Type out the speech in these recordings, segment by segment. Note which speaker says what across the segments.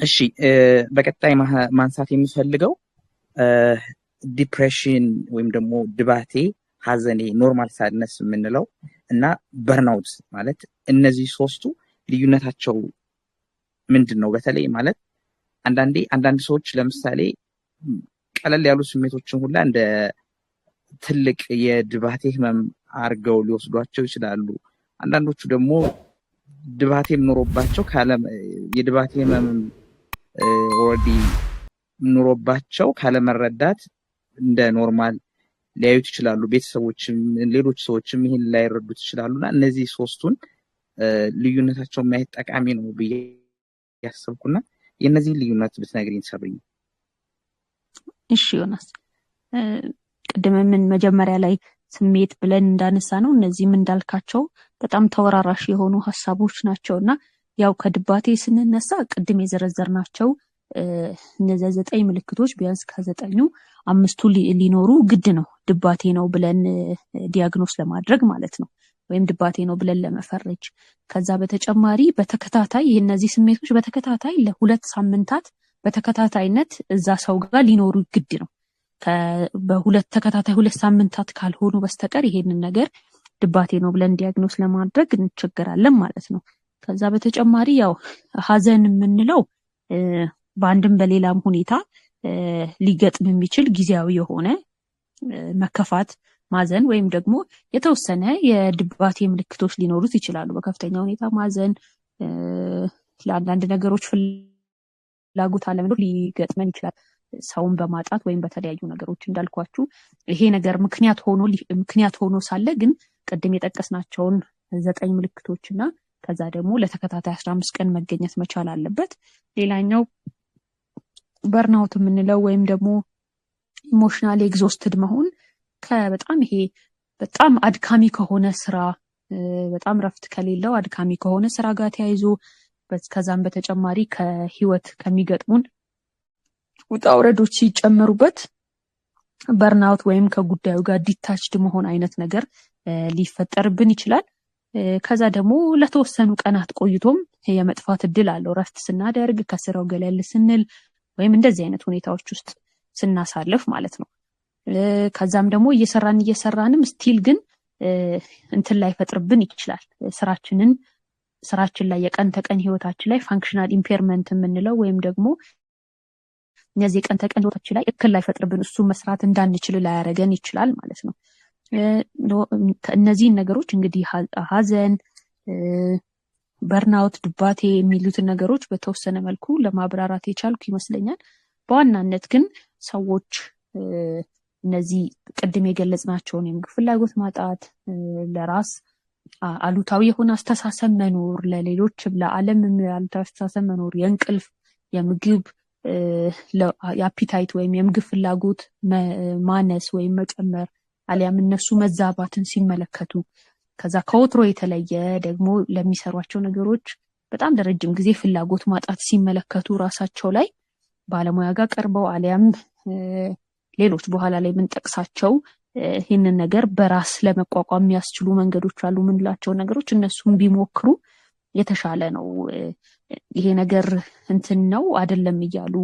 Speaker 1: እሺ በቀጣይ ማንሳት የምፈልገው ዲፕሬሽን ወይም ደግሞ ድባቴ ሐዘኔ ኖርማል ሳድነስ የምንለው እና በርናውት ማለት እነዚህ ሶስቱ ልዩነታቸው ምንድነው? በተለይ ማለት አንዳንድ ሰዎች ለምሳሌ ቀለል ያሉ ስሜቶችን ሁላ እንደ ትልቅ የድባቴ ህመም አርገው ሊወስዷቸው ይችላሉ። አንዳንዶቹ ደግሞ ድባቴም ኖሮባቸው የድባቴ ህመም ኦልሬዲ ኖሮባቸው ካለመረዳት እንደ ኖርማል ሊያዩት ይችላሉ። ቤተሰቦችም ሌሎች ሰዎችም ይሄን ላይረዱት ይችላሉና እነዚህ ሶስቱን ልዩነታቸው ማየት ጠቃሚ ነው ብዬ ያሰብኩና የነዚህን ልዩነት ብትነግሪኝ ሰብሪኝ።
Speaker 2: እሺ ዮናስ፣ ቅድም ምን መጀመሪያ ላይ ስሜት ብለን እንዳነሳ ነው እነዚህም እንዳልካቸው በጣም ተወራራሽ የሆኑ ሐሳቦች ናቸውና ያው ከድባቴ ስንነሳ ቅድም የዘረዘርናቸው እነዚህ 9 ምልክቶች ቢያንስ ከ9ኙ 5ቱ ሊኖሩ ግድ ነው ድባቴ ነው ብለን ዲያግኖስ ለማድረግ ማለት ነው፣ ወይም ድባቴ ነው ብለን ለመፈረጅ። ከዛ በተጨማሪ በተከታታይ እነዚህ ስሜቶች በተከታታይ ለ2 ሳምንታት በተከታታይነት እዛ ሰው ጋር ሊኖሩ ግድ ነው። በሁለት ተከታታይ 2 ሳምንታት ካልሆኑ በስተቀር ይሄንን ነገር ድባቴ ነው ብለን ዲያግኖስ ለማድረግ እንቸገራለን ማለት ነው። ከዛ በተጨማሪ ያው ሐዘን የምንለው በአንድም በሌላም ሁኔታ ሊገጥም የሚችል ጊዜያዊ የሆነ መከፋት፣ ማዘን ወይም ደግሞ የተወሰነ የድባቴ ምልክቶች ሊኖሩት ይችላሉ። በከፍተኛ ሁኔታ ማዘን፣ ለአንዳንድ ነገሮች ፍላጎት አለመኖር ሊገጥመን ይችላል። ሰውን በማጣት ወይም በተለያዩ ነገሮች እንዳልኳችሁ ይሄ ነገር ምክንያት ሆኖ ሳለ ግን ቅድም የጠቀስናቸውን 9 ምልክቶችና ከዛ ደግሞ ለተከታታይ 15 ቀን መገኘት መቻል አለበት። ሌላኛው በርናውት የምንለው ወይም ደግሞ ኢሞሽናል ኤግዞስትድ መሆን በጣም አድካሚ ከሆነ ስራ፣ በጣም ረፍት ከሌለው አድካሚ ከሆነ ስራ ጋር ተያይዞ ከዛም በተጨማሪ ከህይወት ከሚገጥሙን ውጣ ውረዶች ሲጨመሩበት በርናውት ወይም ከጉዳዩ ጋር ዲታችድ መሆን አይነት ነገር ሊፈጠርብን ይችላል። ከዛ ደግሞ ለተወሰኑ ቀናት ቆይቶም የመጥፋት እድል አለው ረፍት ስናደርግ፣ ከስራው ገለል ስንል ወይም እንደዚህ አይነት ሁኔታዎች ውስጥ ስናሳልፍ ማለት ነው። ከዛም ደግሞ እየሰራንም ስቲል ግን እንትን ላይ ፈጥርብን ይችላል። ስራችን ላይ የቀን ተቀን ህይወታችን ላይ ፋንክሽናል ኢምፔርመንት የምንለው ወይም ደግሞ እነዚህ የቀን ተቀን ህይወታችን ላይ እክል ላይ ፈጥርብን እሱ መስራት እንዳንችል ላያረገን ይችላል ማለት ነው። እነዚህን ነገሮች እንግዲህ ሐዘን፣ በርናውት፣ ድባቴ የሚሉትን ነገሮች በተወሰነ መልኩ ለማብራራት የቻልኩ ይመስለኛል። በዋናነት ግን ሰዎች እነዚህ ቅድም የገለጽናቸውን የምግብ ፍላጎት ማጣት፣ ለራስ አሉታዊ የሆነ አስተሳሰብ መኖር፣ ለሌሎች ለዓለም አሉታዊ አስተሳሰብ መኖር፣ የእንቅልፍ፣ የምግብ የአፒታይት ወይም የምግብ ፍላጎት ማነስ ወይም መጨመር አሊያም እነሱ መዛባትን ሲመለከቱ፣ ከዛ ከወትሮ የተለየ ደግሞ ለሚሰሯቸው ነገሮች በጣም ለረጅም ጊዜ ፍላጎት ማጣት ሲመለከቱ ራሳቸው ላይ ባለሙያ ጋር ቀርበው አሊያም ሌሎች በኋላ ላይ የምንጠቅሳቸው ይህንን ነገር በራስ ለመቋቋም የሚያስችሉ መንገዶች አሉ የምንላቸው ነገሮች እነሱም ቢሞክሩ የተሻለ ነው። ይሄ ነገር እንትን ነው አይደለም እያሉ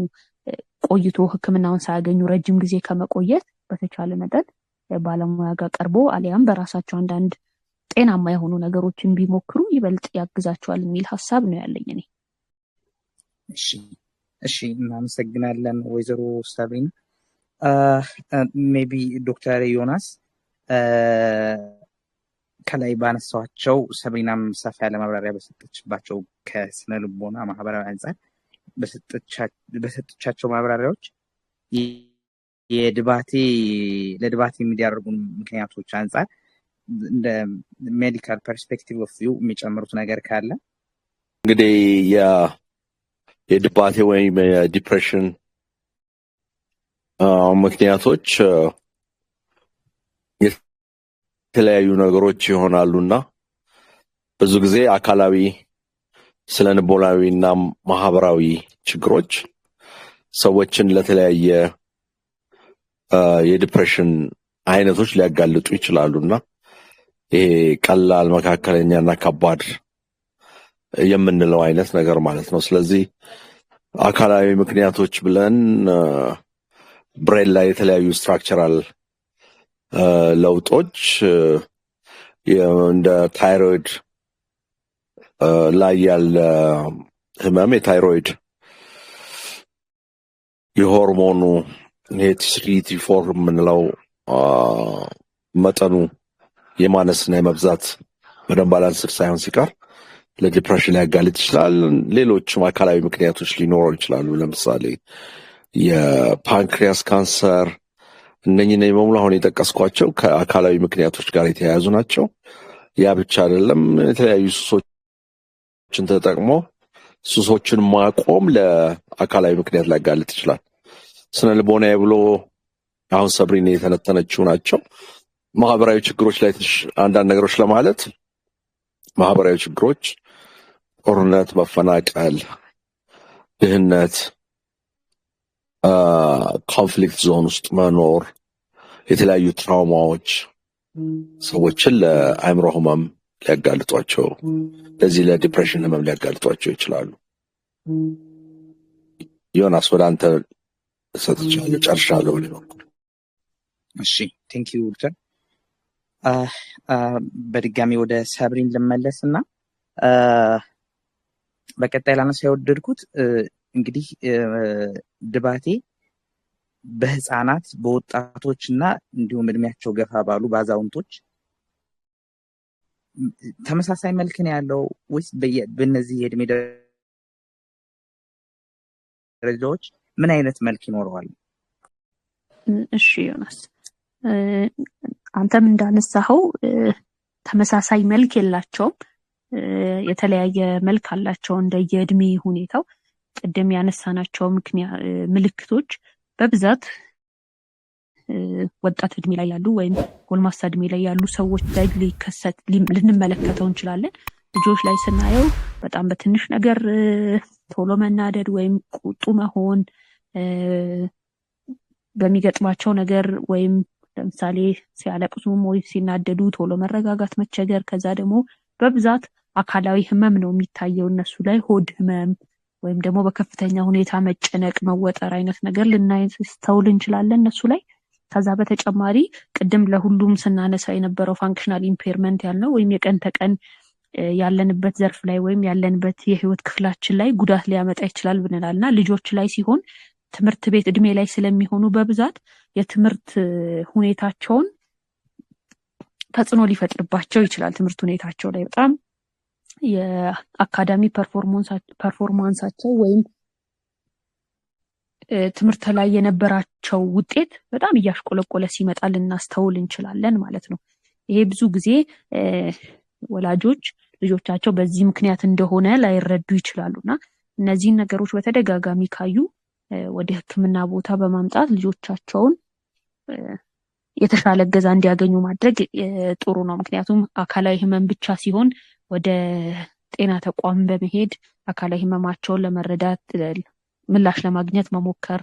Speaker 2: ቆይቶ ሕክምናውን ሳያገኙ ረጅም ጊዜ ከመቆየት በተቻለ መጠን ባለሙያ ጋር ቀርቦ አሊያም በራሳቸው አንዳንድ ጤናማ የሆኑ ነገሮችን ቢሞክሩ ይበልጥ ያግዛቸዋል የሚል ሐሳብ ነው ያለኝ እኔ።
Speaker 1: እሺ እናመሰግናለን ወይዘሮ ሰብሪና። ሜቢ ዶክተር ዮናስ ከላይ ባነሳቸው ሰብሪናም ሰፋ ያለ ማብራሪያ በሰጠችባቸው ከስነ ልቦና ማህበራዊ አንጻር በሰጠቻቸው ማብራሪያዎች ለድባቴ የሚዳርጉ ምክንያቶች አንጻር እንደ ሜዲካል ፐርስፔክቲቭ ኦፍ ቪው የሚጨምሩት ነገር ካለ?
Speaker 3: እንግዲህ የድባቴ ወይም የዲፕሬሽን ምክንያቶች የተለያዩ ነገሮች ይሆናሉና ብዙ ጊዜ አካላዊ፣ ስነልቦናዊና ማህበራዊ ችግሮች ሰዎችን ለተለያየ የዲፕሬሽን አይነቶች ሊያጋልጡ ይችላሉና ይሄ ቀላል፣ መካከለኛና ከባድ የምንለው አይነት ነገር ማለት ነው። ስለዚህ አካላዊ ምክንያቶች ብለን ብሬን ላይ የተለያዩ ስትራክቸራል ለውጦች እንደ ታይሮይድ ላይ ያለ ህመም የታይሮይድ የሆርሞኑ የቲ3 የምንለው መጠኑ የማነስና የመብዛት በደንብ ባላንስድ ሳይሆን ሲቀር ለዲፕሬሽን ሊያጋልጥ ይችላል። ሌሎችም አካላዊ ምክንያቶች ሊኖሩ ይችላሉ። ለምሳሌ የፓንክሪያስ ካንሰር። እነኚህ በሙሉ አሁን የጠቀስኳቸው ከአካላዊ ምክንያቶች ጋር የተያያዙ ናቸው። ያ ብቻ አይደለም። የተለያዩ ሱሶችን ተጠቅሞ ሱሶችን ማቆም ለአካላዊ ምክንያት ሊያጋልጥ ይችላል። ስነ ልቦናዊ ብሎ አሁን ሰብሪን የተነተነችው ናቸው። ማህበራዊ ችግሮች ላይ አንዳንድ ነገሮች ለማለት ማህበራዊ ችግሮች ጦርነት፣ መፈናቀል፣ ድህነት፣ ኮንፍሊክት ዞን ውስጥ መኖር፣ የተለያዩ ትራውማዎች ሰዎችን ለአእምሮ ህመም ሊያጋልጧቸው፣ ለዚህ ለዲፕሬሽን ህመም ሊያጋልጧቸው ይችላሉ። ዮናስ ወደ አንተ ሰጥቻለሁ፣ ጨርሻለሁ።
Speaker 1: እሺ ቴንክ ዩ ዶክተር። በድጋሚ ወደ ሰብሪን ልመለስ እና በቀጣይ ላነሳ የወደድኩት እንግዲህ ድባቴ በህፃናት በወጣቶች እና እንዲሁም እድሜያቸው ገፋ ባሉ በአዛውንቶች ተመሳሳይ መልክ ነው ያለው ወይስ በእነዚህ የእድሜ ደረጃዎች ምን አይነት መልክ ይኖረዋል?
Speaker 2: እሺ ዮናስ፣ አንተም እንዳነሳኸው ተመሳሳይ መልክ የላቸውም። የተለያየ መልክ አላቸው እንደየእድሜ ሁኔታው። ቅድም ያነሳናቸው ምልክቶች በብዛት ወጣት እድሜ ላይ ያሉ ወይም ጎልማሳ እድሜ ላይ ያሉ ሰዎች ላይ ልንመለከተው እንችላለን። ልጆች ላይ ስናየው በጣም በትንሽ ነገር ቶሎ መናደድ ወይም ቁጡ መሆን፣ በሚገጥማቸው ነገር ወይም ለምሳሌ ሲያለቅሱም ወይ ሲናደዱ ቶሎ መረጋጋት መቸገር። ከዛ ደግሞ በብዛት አካላዊ ህመም ነው የሚታየው እነሱ ላይ፣ ሆድ ህመም ወይም ደግሞ በከፍተኛ ሁኔታ መጨነቅ፣ መወጠር አይነት ነገር ልናስተውል እንችላለን እነሱ ላይ። ከዛ በተጨማሪ ቅድም ለሁሉም ስናነሳ የነበረው ፋንክሽናል ኢምፔርመንት ያልነው ወይም የቀን ተቀን ያለንበት ዘርፍ ላይ ወይም ያለንበት የህይወት ክፍላችን ላይ ጉዳት ሊያመጣ ይችላል ብንላል እና ልጆች ላይ ሲሆን ትምህርት ቤት እድሜ ላይ ስለሚሆኑ በብዛት የትምህርት ሁኔታቸውን ተጽዕኖ ሊፈጥርባቸው ይችላል። ትምህርት ሁኔታቸው ላይ በጣም የአካዳሚ ፐርፎርማንሳቸው ወይም ትምህርት ላይ የነበራቸው ውጤት በጣም እያሽቆለቆለ ሲመጣ ልናስተውል እንችላለን ማለት ነው። ይሄ ብዙ ጊዜ ወላጆች ልጆቻቸው በዚህ ምክንያት እንደሆነ ላይረዱ ይችላሉና እነዚህን ነገሮች በተደጋጋሚ ካዩ ወደ ሕክምና ቦታ በማምጣት ልጆቻቸውን የተሻለ እገዛ እንዲያገኙ ማድረግ ጥሩ ነው። ምክንያቱም አካላዊ ህመም ብቻ ሲሆን ወደ ጤና ተቋም በመሄድ አካላዊ ህመማቸውን ለመረዳት ምላሽ ለማግኘት መሞከር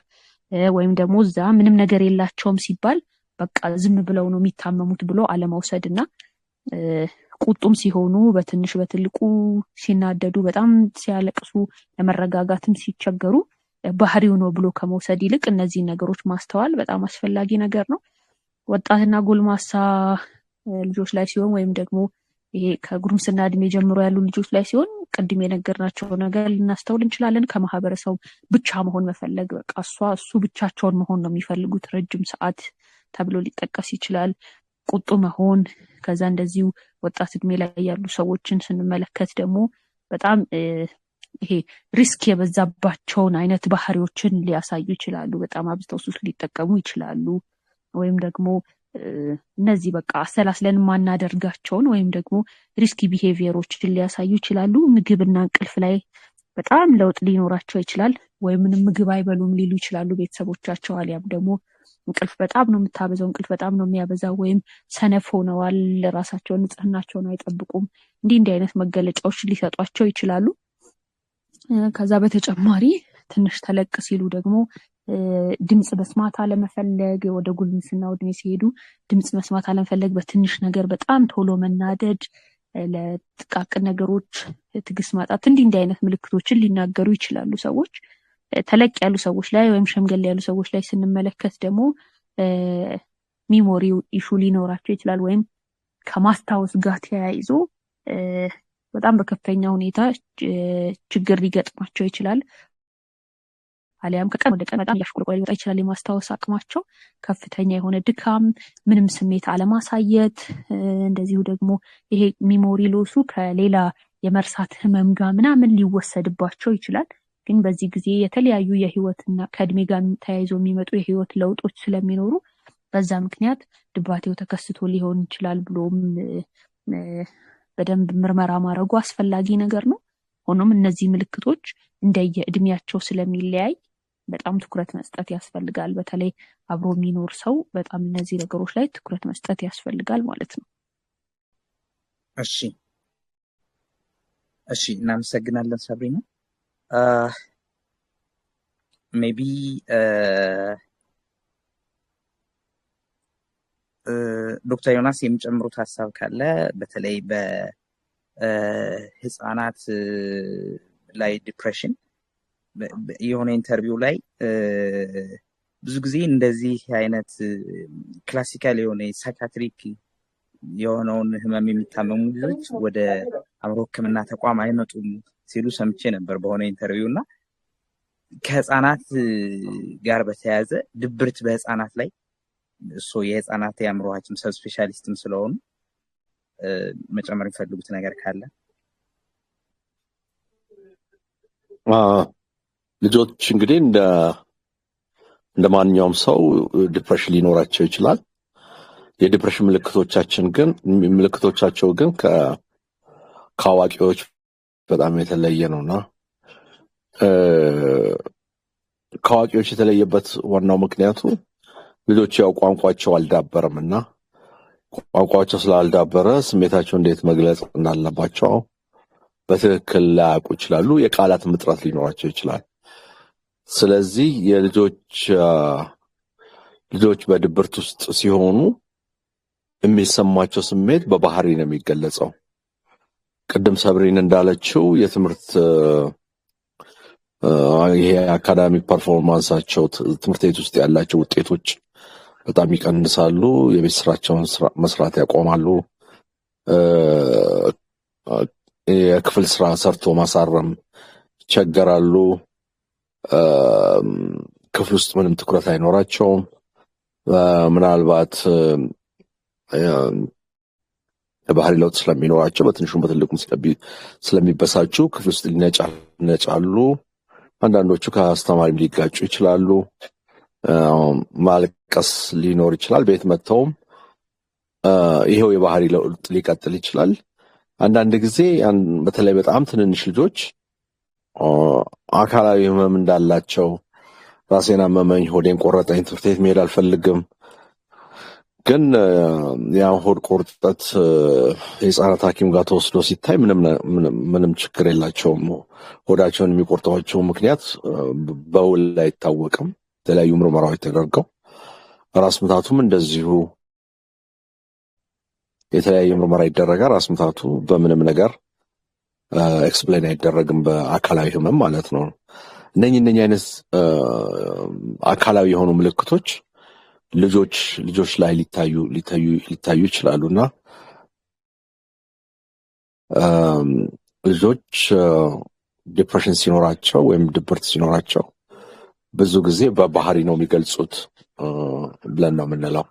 Speaker 2: ወይም ደግሞ እዛ ምንም ነገር የላቸውም ሲባል በቃ ዝም ብለው ነው የሚታመሙት ብሎ አለመውሰድ እና ቁጡም ሲሆኑ በትንሽ በትልቁ ሲናደዱ በጣም ሲያለቅሱ ለመረጋጋትም ሲቸገሩ ባህሪው ነው ብሎ ከመውሰድ ይልቅ እነዚህ ነገሮች ማስተዋል በጣም አስፈላጊ ነገር ነው። ወጣትና ጎልማሳ ልጆች ላይ ሲሆን ወይም ደግሞ ይሄ ከጉርምስና እድሜ ጀምሮ ያሉ ልጆች ላይ ሲሆን ቅድም የነገርናቸው ነገር ልናስተውል እንችላለን። ከማህበረሰቡ ብቻ መሆን መፈለግ፣ በቃ እሱ ብቻቸውን መሆን ነው የሚፈልጉት፣ ረጅም ሰዓት ተብሎ ሊጠቀስ ይችላል። ቁጡ መሆን። ከዛ እንደዚሁ ወጣት እድሜ ላይ ያሉ ሰዎችን ስንመለከት ደግሞ በጣም ይሄ ሪስክ የበዛባቸውን አይነት ባህሪዎችን ሊያሳዩ ይችላሉ። በጣም አብዝተው ሱስ ሊጠቀሙ ይችላሉ። ወይም ደግሞ እነዚህ በቃ አሰላስለን ማናደርጋቸውን ወይም ደግሞ ሪስኪ ቢሄቪየሮችን ሊያሳዩ ይችላሉ። ምግብና እንቅልፍ ላይ በጣም ለውጥ ሊኖራቸው ይችላል። ወይም ምንም ምግብ አይበሉም ሊሉ ይችላሉ ቤተሰቦቻቸው። አሊያም ደግሞ እንቅልፍ በጣም ነው የምታበዛው፣ እንቅልፍ በጣም ነው የሚያበዛው፣ ወይም ሰነፍ ሆነዋል፣ ራሳቸውን ንጽህናቸውን አይጠብቁም። እንዲህ አይነት መገለጫዎች ሊሰጧቸው ይችላሉ። ከዛ በተጨማሪ ትንሽ ተለቅ ሲሉ ደግሞ ድምጽ መስማት አለመፈለግ፣ ወደ ጉልምስና እድሜ ሲሄዱ ድምጽ መስማት አለመፈለግ፣ በትንሽ ነገር በጣም ቶሎ መናደድ፣ ለጥቃቅን ነገሮች ትዕግስት ማጣት፣ እንዲህ አይነት ምልክቶችን ሊናገሩ ይችላሉ ሰዎች። ተለቅ ያሉ ሰዎች ላይ ወይም ሸምገል ያሉ ሰዎች ላይ ስንመለከት ደግሞ ሚሞሪው ኢሹ ሊኖራቸው ይችላል፣ ወይም ከማስታወስ ጋር ተያይዞ በጣም በከፍተኛ ሁኔታ ችግር ሊገጥማቸው ይችላል። አሊያም ከቀን ወደ ቀን በጣም እያሽቆለቆለ ሊወጣ ይችላል የማስታወስ አቅማቸው። ከፍተኛ የሆነ ድካም፣ ምንም ስሜት አለማሳየት፣ እንደዚሁ ደግሞ ይሄ ሚሞሪ ሎሱ ከሌላ የመርሳት ህመም ጋር ምናምን ሊወሰድባቸው ይችላል። ግን በዚህ ጊዜ የተለያዩ የህይወትና ከእድሜ ጋር ተያይዞ የሚመጡ የህይወት ለውጦች ስለሚኖሩ በዛ ምክንያት ድባቴው ተከስቶ ሊሆን ይችላል ብሎም በደንብ ምርመራ ማድረጉ አስፈላጊ ነገር ነው። ሆኖም እነዚህ ምልክቶች እንደየእድሜያቸው ስለሚለያይ በጣም ትኩረት መስጠት ያስፈልጋል። በተለይ አብሮ የሚኖር ሰው በጣም እነዚህ ነገሮች ላይ ትኩረት መስጠት ያስፈልጋል ማለት ነው።
Speaker 1: እሺ እናመሰግናለን ሰብሪና። ሜቢ ዶክተር ዮናስ የሚጨምሩት ሀሳብ ካለ በተለይ በህፃናት ላይ ዲፕሬሽን የሆነ ኢንተርቪው ላይ ብዙ ጊዜ እንደዚህ አይነት ክላሲካል የሆነ ሳይካትሪክ የሆነውን ህመም የሚታመሙ ልጆች ወደ አእምሮ ሕክምና ተቋም አይመጡም ሲሉ ሰምቼ ነበር በሆነ ኢንተርቪው እና ከህፃናት ጋር በተያያዘ ድብርት በህፃናት ላይ እሱ የህፃናት የአእምሮ ሐኪም ሰብ ስፔሻሊስትም ስለሆኑ መጨመር የሚፈልጉት ነገር ካለ?
Speaker 3: ልጆች እንግዲህ እንደ ማንኛውም ሰው ዲፕሬሽን ሊኖራቸው ይችላል። የዲፕሬሽን ምልክቶቻቸው ግን ከአዋቂዎች በጣም የተለየ ነውና ከአዋቂዎች የተለየበት ዋናው ምክንያቱ ልጆች ያው ቋንቋቸው አልዳበረም እና ቋንቋቸው ስላልዳበረ ስሜታቸው እንዴት መግለጽ እንዳለባቸው በትክክል ላያውቁ ይችላሉ። የቃላት እጥረት ሊኖራቸው ይችላል። ስለዚህ ልጆች በድብርት ውስጥ ሲሆኑ የሚሰማቸው ስሜት በባህሪ ነው የሚገለጸው። ቅድም ሰብሪን እንዳለችው የትምህርት ይሄ አካዳሚክ ፐርፎርማንሳቸው ትምህርት ቤት ውስጥ ያላቸው ውጤቶች በጣም ይቀንሳሉ። የቤት ስራቸውን መስራት ያቆማሉ። የክፍል ስራ ሰርቶ ማሳረም ይቸገራሉ። ክፍል ውስጥ ምንም ትኩረት አይኖራቸውም። ምናልባት የባህሪ ለውጥ ስለሚኖራቸው በትንሹም በትልቁም ስለሚበሳጩ ክፍል ውስጥ ይነጫሉ። አንዳንዶቹ ከአስተማሪም ሊጋጩ ይችላሉ። ማልቀስ ሊኖር ይችላል። ቤት መጥተውም ይሄው የባህሪ ለውጥ ሊቀጥል ይችላል። አንዳንድ ጊዜ በተለይ በጣም ትንንሽ ልጆች አካላዊ ህመም እንዳላቸው ራሴን አመመኝ፣ ሆዴን ቆረጠኝ፣ ትምህርት ቤት መሄድ አልፈልግም፣ ግን ያ ሆድ ቁርጠት የህፃናት ሐኪም ጋር ተወስዶ ሲታይ ምንም ችግር የላቸውም። ሆዳቸውን የሚቆርጠዋቸው ምክንያት በውል አይታወቅም። የተለያዩ ምርመራዎች ተደርገው ራስ ምታቱም እንደዚሁ የተለያየ ምርመራ ይደረጋል። ራስ ምታቱ በምንም ነገር ኤክስፕሌን አይደረግም፣ በአካላዊ ህመም ማለት ነው። እነኚህ አይነት አካላዊ የሆኑ ምልክቶች ልጆች ላይ ሊታዩ ይችላሉና ልጆች ዲፕሬሽን ሲኖራቸው ወይም ድብርት ሲኖራቸው ብዙ ጊዜ በባህሪ ነው የሚገልጹት ብለን ነው የምንለው።